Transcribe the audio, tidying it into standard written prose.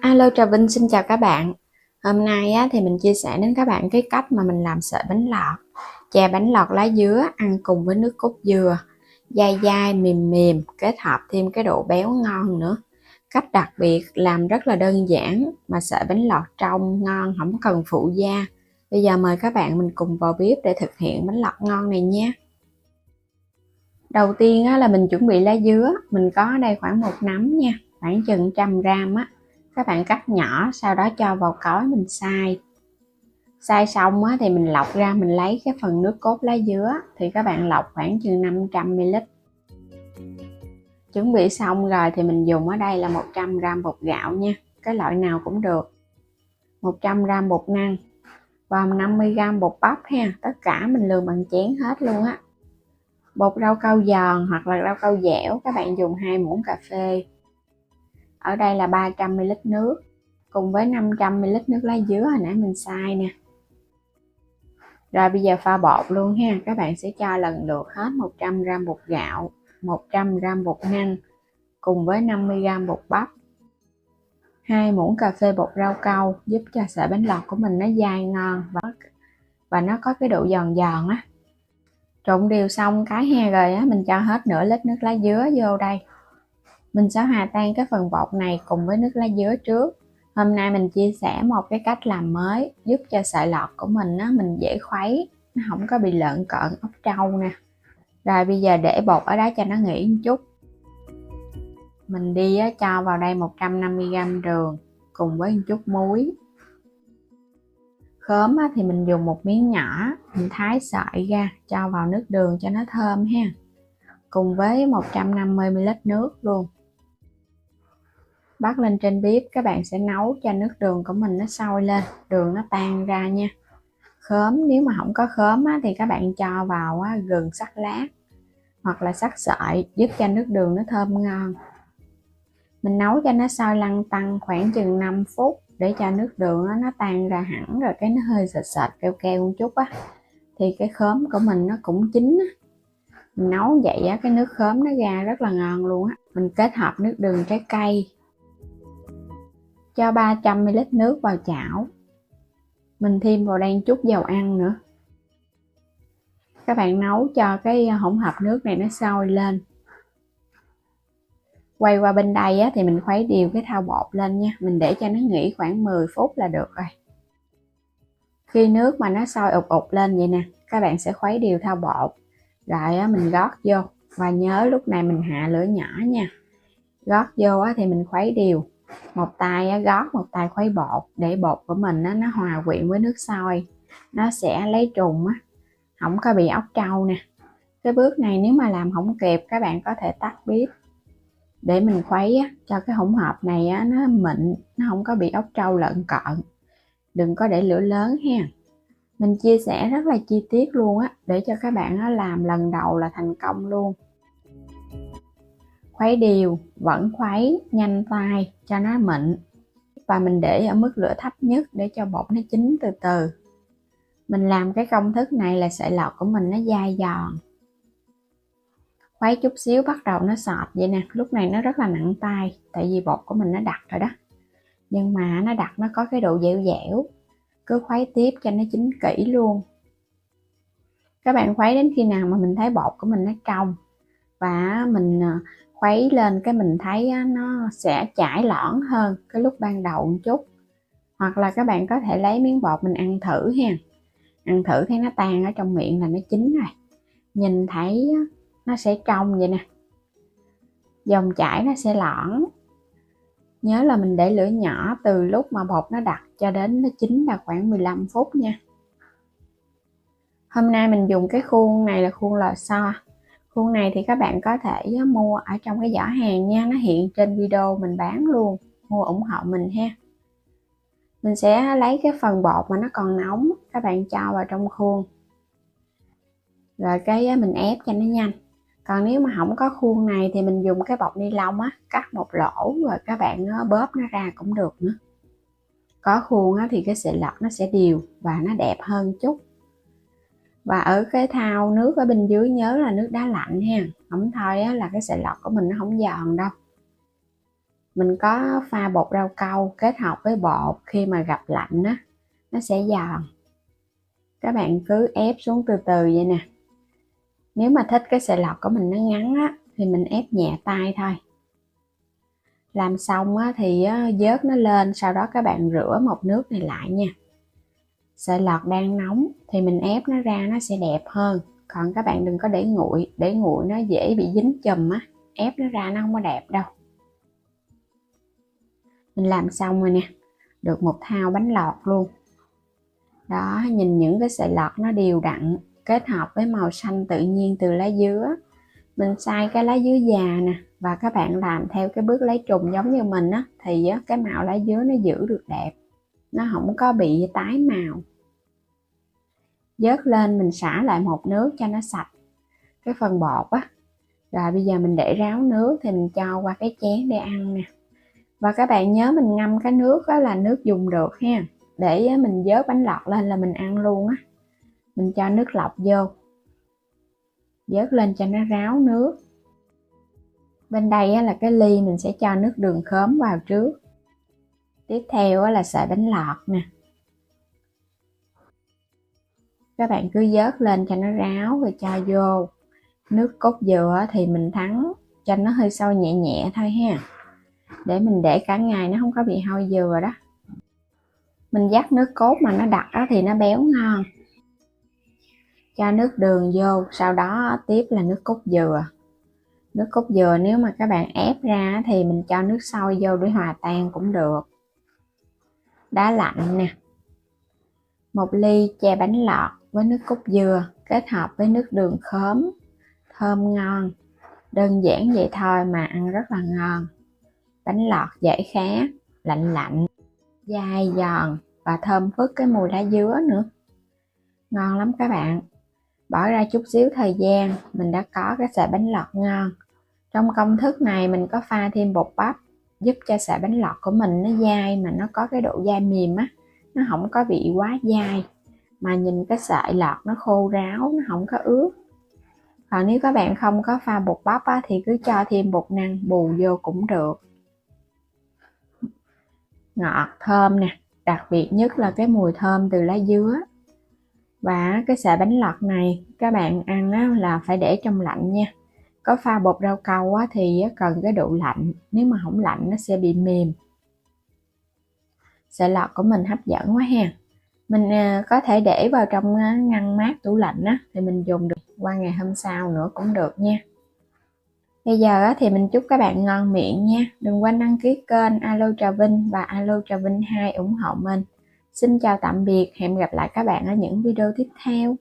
Alo, Trà Vinh xin chào các bạn. Hôm nay thì mình chia sẻ đến các bạn cái cách mà mình làm sợi bánh lọt. Chè bánh lọt lá dứa ăn cùng với nước cốt dừa, dai dai mềm mềm, kết hợp thêm cái độ béo ngon nữa. Cách đặc biệt làm rất là đơn giản mà sợi bánh lọt trong ngon, không cần phụ gia. Bây giờ mời các bạn mình cùng vào bếp để thực hiện bánh lọt ngon này nhé. Đầu tiên là mình chuẩn bị lá dứa, mình có ở đây khoảng 1 nắm nha, khoảng chừng 100 gram á. Các bạn cắt nhỏ, sau đó cho vào cối mình xay xong thì mình lọc ra, mình lấy cái phần nước cốt lá dứa thì các bạn lọc khoảng chừng 500 ml. Chuẩn bị xong rồi thì mình dùng ở đây là 100 gram bột gạo nha, cái loại nào cũng được, 100 gram bột năng và 50 gram bột bắp ha, tất cả mình lường bằng chén hết luôn á. Bột rau câu giòn hoặc là rau câu dẻo các bạn dùng 2 muỗng cà phê. Ở đây là 300 ml nước cùng với 500 ml nước lá dứa hồi nãy mình xay nè. Rồi bây giờ pha bột luôn ha, các bạn sẽ cho lần lượt hết 100 gram bột gạo, 100 gram bột năng cùng với 50 gram bột bắp, 2 muỗng cà phê bột rau câu, giúp cho sợi bánh lọt của mình nó dai ngon và nó có cái độ giòn giòn á. Trộn đều xong cái ha rồi á, mình cho hết nửa lít nước lá dứa vô đây. Mình sẽ hòa tan cái phần bột này cùng với nước lá dứa trước. Hôm nay mình chia sẻ một cái cách làm mới giúp cho sợi lọt của mình á, mình dễ khuấy, nó không có bị lợn cợn ốc trâu nè. Rồi bây giờ để bột ở đó cho nó nghỉ một chút. Mình đi cho vào đây 150 gram đường cùng với một chút muối. Khóm thì mình dùng một miếng nhỏ, mình thái sợi ra cho vào nước đường cho nó thơm ha. Cùng với 150 ml nước luôn. Bắt lên trên bếp, các bạn sẽ nấu cho nước đường của mình nó sôi lên, đường nó tan ra nha. Khóm, nếu mà không có khóm thì các bạn cho vào gừng sắc lát hoặc là sắc sợi, giúp cho nước đường nó thơm ngon. Mình nấu cho nó sôi lăn tăn khoảng chừng 5 phút để cho nước đường nó tan ra hẳn rồi, cái nó hơi sệt sệt keo keo một chút á thì cái khóm của mình nó cũng chín á. Mình nấu vậy cái nước khóm nó ra rất là ngon luôn á. Mình kết hợp nước đường trái cây, cho 300 ml nước vào chảo. Mình thêm vào đây chút dầu ăn nữa. Các bạn nấu cho cái hỗn hợp nước này nó sôi lên. Quay qua bên đây thì mình khuấy đều cái thau bột lên nha. Mình để cho nó nghỉ khoảng 10 phút là được rồi. Khi nước mà nó sôi ụt ụt lên vậy nè, các bạn sẽ khuấy đều thau bột. Rồi mình gót vô. Và nhớ lúc này mình hạ lửa nhỏ nha. Gót vô thì mình khuấy đều. Một tay gót, một tay khuấy bột để bột của mình nó hòa quyện với nước sôi. Nó sẽ lấy trùng không có bị ốc trâu nè. Cái bước này nếu mà làm không kịp, các bạn có thể tắt bếp để mình khuấy cho cái hỗn hợp này nó mịn, nó không có bị ốc trâu lợn cợn. Đừng có để lửa lớn ha. Mình chia sẻ rất là chi tiết luôn để cho các bạn làm lần đầu là thành công luôn. Khuấy đều, vẫn khuấy nhanh tay cho nó mịn và mình để ở mức lửa thấp nhất để cho bột nó chín từ từ. Mình làm cái công thức này là sợi lọt của mình nó dai giòn. Khuấy chút xíu bắt đầu nó sọt vậy nè, lúc này nó rất là nặng tay tại vì bột của mình nó đặc rồi đó. Nhưng mà nó đặc nó có cái độ dẻo dẻo. Cứ khuấy tiếp cho nó chín kỹ luôn. Các bạn khuấy đến khi nào mà mình thấy bột của mình nó trong và mình khuấy lên cái mình thấy nó sẽ chảy loãng hơn cái lúc ban đầu một chút. Hoặc là các bạn có thể lấy miếng bột mình ăn thử ha. Ăn thử thấy nó tan ở trong miệng là nó chín rồi. Nhìn thấy nó sẽ trong vậy nè. Dòng chảy nó sẽ loãng. Nhớ là mình để lửa nhỏ từ lúc mà bột nó đặc cho đến nó chín là khoảng 15 phút nha. Hôm nay mình dùng cái khuôn này là khuôn lò xo. Khuôn này thì các bạn có thể mua ở trong cái giỏ hàng nha, nó hiện trên video mình bán luôn, mua ủng hộ mình ha. Mình sẽ lấy cái phần bột mà nó còn nóng, các bạn cho vào trong khuôn. Rồi cái mình ép cho nó nhanh. Còn nếu mà không có khuôn này thì mình dùng cái bọc ni lông cắt một lỗ rồi các bạn bóp nó ra cũng được nữa. Có khuôn thì cái sợi lọt nó sẽ đều và nó đẹp hơn chút. Và ở cái thau nước ở bên dưới nhớ là nước đá lạnh ha, không thôi là cái sợi lọt của mình nó không giòn đâu. Mình có pha bột rau câu kết hợp với bột, khi mà gặp lạnh á nó sẽ giòn. Các bạn cứ ép xuống từ từ vậy nè. Nếu mà thích cái sợi lọt của mình nó ngắn á thì mình ép nhẹ tay thôi. Làm xong á thì vớt nó lên, sau đó các bạn rửa một nước này lại nha. Sợi lọt đang nóng thì mình ép nó ra nó sẽ đẹp hơn. Còn các bạn đừng có để nguội nó dễ bị dính chùm á, ép nó ra nó không có đẹp đâu. Mình làm xong rồi nè, được một thao bánh lọt luôn. Đó, nhìn những cái sợi lọt nó đều đặn, kết hợp với màu xanh tự nhiên từ lá dứa. Mình xay cái lá dứa già nè, và các bạn làm theo cái bước lấy trùng giống như mình á, thì cái màu lá dứa nó giữ được đẹp, nó không có bị tái màu. Vớt lên mình xả lại một nước cho nó sạch cái phần bột á. Rồi bây giờ mình để ráo nước thì mình cho qua cái chén để ăn nè. Và các bạn nhớ mình ngâm cái nước đó là nước dùng được ha, để mình vớt bánh lọt lên là mình ăn luôn á. Mình cho nước lọc vô, vớt lên cho nó ráo nước. Bên đây là cái ly mình sẽ cho nước đường khóm vào trước. Tiếp theo là sợi bánh lọt nè. Các bạn cứ vớt lên cho nó ráo rồi cho vô. Nước cốt dừa thì mình thắng cho nó hơi sôi nhẹ nhẹ thôi ha, để mình để cả ngày nó không có bị hôi dừa đó. Mình dắt nước cốt mà nó đặc đó thì nó béo ngon. Cho nước đường vô, sau đó tiếp là nước cốt dừa. Nước cốt dừa nếu mà các bạn ép ra thì mình cho nước sôi vô để hòa tan cũng được. Đá lạnh nè. Một ly chè bánh lọt với nước cốt dừa kết hợp với nước đường khóm, thơm ngon. Đơn giản vậy thôi mà ăn rất là ngon. Bánh lọt dễ khát, lạnh lạnh, dai giòn và thơm phức cái mùi lá dứa nữa. Ngon lắm các bạn. Bỏ ra chút xíu thời gian mình đã có cái sợi bánh lọt ngon. Trong công thức này mình có pha thêm bột bắp, giúp cho sợi bánh lọt của mình nó dai mà nó có cái độ dai mềm á, nó không có bị quá dai, mà nhìn cái sợi lọt nó khô ráo, nó không có ướt. Còn nếu các bạn không có pha bột bắp á, thì cứ cho thêm bột năng bù vô cũng được. Ngọt thơm nè, đặc biệt nhất là cái mùi thơm từ lá dứa. Và cái sợi bánh lọt này các bạn ăn á, là phải để trong lạnh nha. Có pha bột rau câu á, thì cần cái độ lạnh, nếu mà không lạnh nó sẽ bị mềm. Sợi lọt của mình hấp dẫn quá ha. Mình có thể để vào trong ngăn mát tủ lạnh á, thì mình dùng được qua ngày hôm sau nữa cũng được nha. Bây giờ thì mình chúc các bạn ngon miệng nha. Đừng quên đăng ký kênh Alo Trà Vinh và Alo Trà Vinh 2 ủng hộ mình. Xin chào tạm biệt, hẹn gặp lại các bạn ở những video tiếp theo.